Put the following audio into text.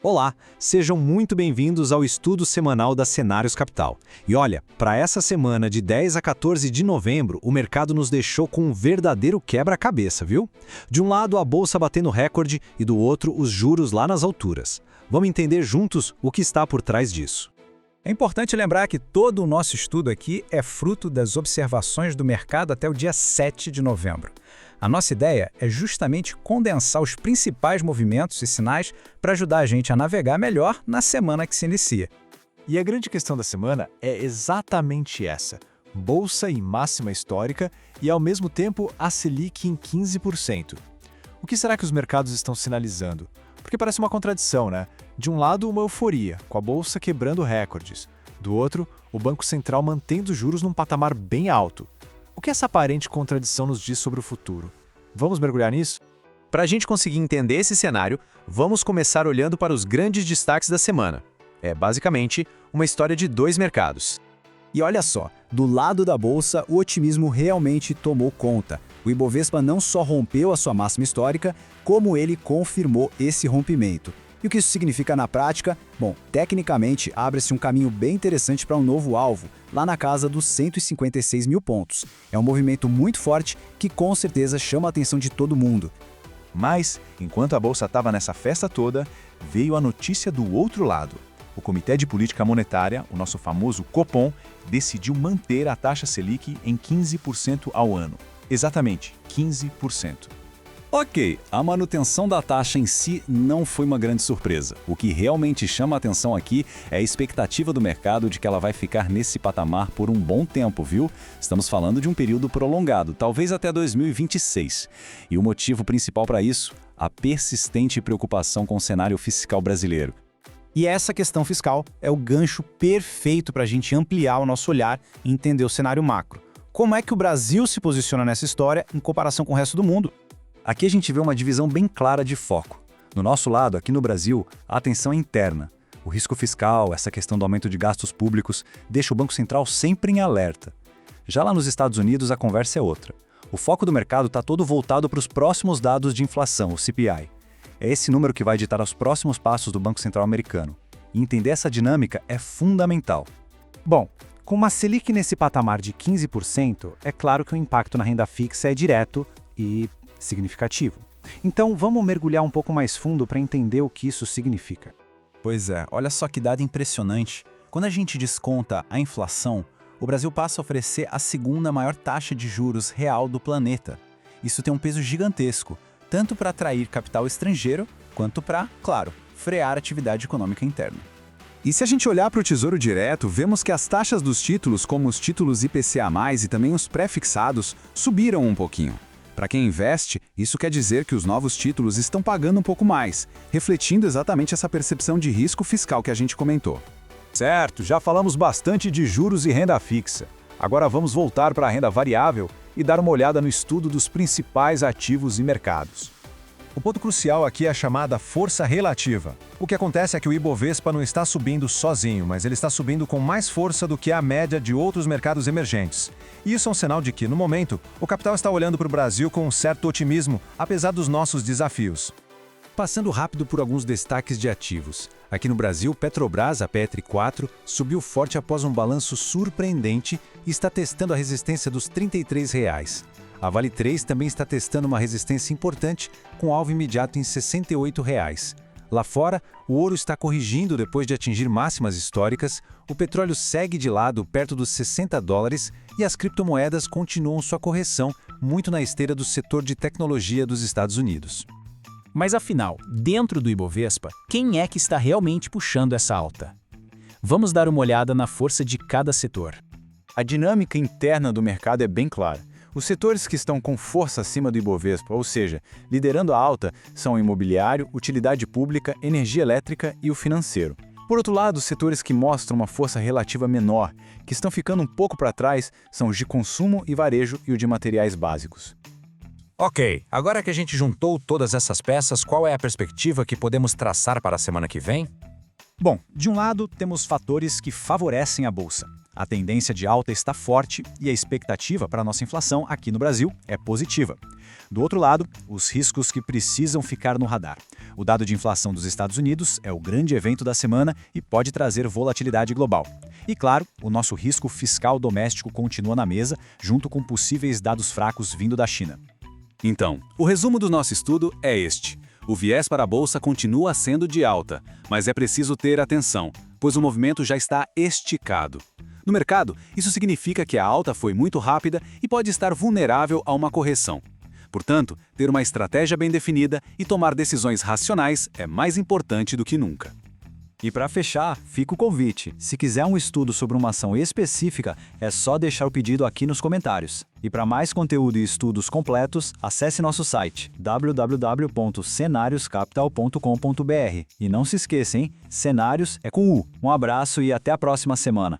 Olá, sejam muito bem-vindos ao estudo semanal da Cenários Capital. E olha, para essa semana de 10 a 14 de novembro, o mercado nos deixou com um verdadeiro quebra-cabeça, viu? De um lado, a bolsa batendo recorde e do outro, os juros lá nas alturas. Vamos entender juntos o que está por trás disso. É importante lembrar que todo o nosso estudo aqui é fruto das observações do mercado até o dia 7 de novembro. A nossa ideia é justamente condensar os principais movimentos e sinais para ajudar a gente a navegar melhor na semana que se inicia. E a grande questão da semana é exatamente essa: bolsa em máxima histórica e, ao mesmo tempo, a Selic em 15%. O que será que os mercados estão sinalizando? Porque parece uma contradição, né? De um lado, uma euforia, com a bolsa quebrando recordes. Do outro, o Banco Central mantendo os juros num patamar bem alto. O que essa aparente contradição nos diz sobre o futuro? Vamos mergulhar nisso? Para a gente conseguir entender esse cenário, vamos começar olhando para os grandes destaques da semana. É basicamente uma história de dois mercados. E olha só, do lado da bolsa, o otimismo realmente tomou conta. O Ibovespa não só rompeu a sua máxima histórica, como ele confirmou esse rompimento. E o que isso significa na prática? Bom, tecnicamente, abre-se um caminho bem interessante para um novo alvo, lá na casa dos 156 mil pontos. É um movimento muito forte que com certeza chama a atenção de todo mundo. Mas, enquanto a bolsa estava nessa festa toda, veio a notícia do outro lado. O Comitê de Política Monetária, o nosso famoso Copom, decidiu manter a taxa Selic em 15% ao ano. Exatamente, 15%. Ok, a manutenção da taxa em si não foi uma grande surpresa. O que realmente chama a atenção aqui é a expectativa do mercado de que ela vai ficar nesse patamar por um bom tempo, viu? Estamos falando de um período prolongado, talvez até 2026. E o motivo principal para isso? A persistente preocupação com o cenário fiscal brasileiro. E essa questão fiscal é o gancho perfeito para a gente ampliar o nosso olhar e entender o cenário macro. Como é que o Brasil se posiciona nessa história em comparação com o resto do mundo? Aqui a gente vê uma divisão bem clara de foco. No nosso lado, aqui no Brasil, a atenção é interna. O risco fiscal, essa questão do aumento de gastos públicos, deixa o Banco Central sempre em alerta. Já lá nos Estados Unidos, a conversa é outra. O foco do mercado está todo voltado para os próximos dados de inflação, o CPI. É esse número que vai ditar os próximos passos do Banco Central americano. E entender essa dinâmica é fundamental. Bom, com uma Selic nesse patamar de 15%, é claro que o impacto na renda fixa é direto e significativo. Então, vamos mergulhar um pouco mais fundo para entender o que isso significa. Pois é, olha só que dado impressionante. Quando a gente desconta a inflação, o Brasil passa a oferecer a segunda maior taxa de juros real do planeta. Isso tem um peso gigantesco, tanto para atrair capital estrangeiro, quanto para, claro, frear a atividade econômica interna. E se a gente olhar para o Tesouro Direto, vemos que as taxas dos títulos, como os títulos IPCA+, e também os pré-fixados, subiram um pouquinho. Para quem investe, isso quer dizer que os novos títulos estão pagando um pouco mais, refletindo exatamente essa percepção de risco fiscal que a gente comentou. Certo, já falamos bastante de juros e renda fixa. Agora vamos voltar para a renda variável e dar uma olhada no estudo dos principais ativos e mercados. O ponto crucial aqui é a chamada força relativa. O que acontece é que o Ibovespa não está subindo sozinho, mas ele está subindo com mais força do que a média de outros mercados emergentes. E isso é um sinal de que, no momento, o capital está olhando para o Brasil com um certo otimismo, apesar dos nossos desafios. Passando rápido por alguns destaques de ativos. Aqui no Brasil, Petrobras, a PR4, subiu forte após um balanço surpreendente e está testando a resistência dos R$ 33. A Vale 3 também está testando uma resistência importante, com alvo imediato em R$ 68. Lá fora, o ouro está corrigindo depois de atingir máximas históricas, o petróleo segue de lado perto dos $60 e as criptomoedas continuam sua correção, muito na esteira do setor de tecnologia dos Estados Unidos. Mas afinal, dentro do Ibovespa, quem é que está realmente puxando essa alta? Vamos dar uma olhada na força de cada setor. A dinâmica interna do mercado é bem clara. Os setores que estão com força acima do Ibovespa, ou seja, liderando a alta, são o imobiliário, utilidade pública, energia elétrica e o financeiro. Por outro lado, os setores que mostram uma força relativa menor, que estão ficando um pouco para trás, são os de consumo e varejo e o de materiais básicos. Ok, agora que a gente juntou todas essas peças, qual é a perspectiva que podemos traçar para a semana que vem? Bom, de um lado, temos fatores que favorecem a bolsa. A tendência de alta está forte e a expectativa para a nossa inflação aqui no Brasil é positiva. Do outro lado, os riscos que precisam ficar no radar. O dado de inflação dos Estados Unidos é o grande evento da semana e pode trazer volatilidade global. E claro, o nosso risco fiscal doméstico continua na mesa, junto com possíveis dados fracos vindo da China. Então, o resumo do nosso estudo é este. O viés para a bolsa continua sendo de alta, mas é preciso ter atenção, pois o movimento já está esticado. No mercado, isso significa que a alta foi muito rápida e pode estar vulnerável a uma correção. Portanto, ter uma estratégia bem definida e tomar decisões racionais é mais importante do que nunca. E para fechar, fica o convite. Se quiser um estudo sobre uma ação específica, é só deixar o pedido aqui nos comentários. E para mais conteúdo e estudos completos, acesse nosso site www.cenarioscapital.com.br. E não se esqueça, hein? Cenários é com U. Um abraço e até a próxima semana.